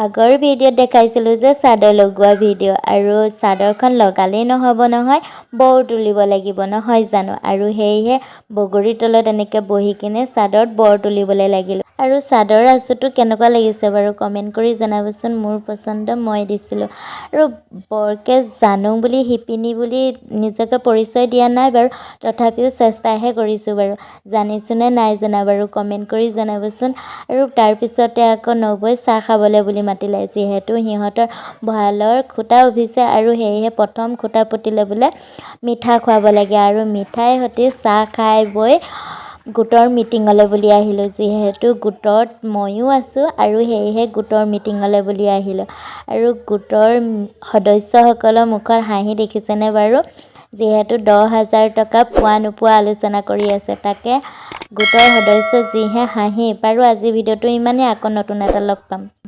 আগৰ ভিডিঅ'ত দেখাইছিলোঁ যে চাদৰ লগোৱা ভিডিঅ' আৰু চাদৰখন লগালেই নহ'ব নহয়, বৰ তুলিব লাগিব নহয় জানো। আৰু সেয়েহে বগৰীৰ তলত এনেকৈ বহি কিনে চাদৰত বৰ তুলিবলৈ লাগিলোঁ। আৰু চাদৰ আঁচুটো কেনেকুৱা লাগিছে বাৰু কমেণ্ট কৰি জনাবচোন। মোৰ পচন্দ মই দিছিলোঁ। আৰু বৰকৈ জানো বুলি শিপিনী বুলি নিজকে পৰিচয় দিয়া নাই বাৰু, তথাপিও চেষ্টাহে কৰিছোঁ বাৰু। জানিছোঁ নে নাই জনা বাৰু কমেণ্ট কৰি জনাবচোন। আৰু তাৰপিছতে আকৌ নবৈ চাহ খাবলৈ বুলি মাতিলে, যিহেতু সিহঁতৰ ভঁৰালৰ খুটা উঠিছে আৰু সেয়েহে প্ৰথম খুটা পুতিলে বোলে মিঠা খুৱাব লাগে। আৰু মিঠাই সৈতে চাহ খাই বৈ গোটৰ মিটিঙলৈ বুলি আহিলোঁ। যিহেতু গোটত ময়ো আছোঁ আৰু সেয়েহে গোটৰ মিটিঙলৈ বুলি আহিলোঁ। আৰু গোটৰ সদস্যসকলৰ মুখৰ হাঁহি দেখিছেনে বাৰু। যিহেতু 10,000 টকা পোৱা নোপোৱা আলোচনা কৰি আছে, তাকে গোটৰ সদস্য যিহে হাঁহি। বাৰু আজি ভিডিঅ'টো ইমানেই, আকৌ নতুন এটা লগ পাম।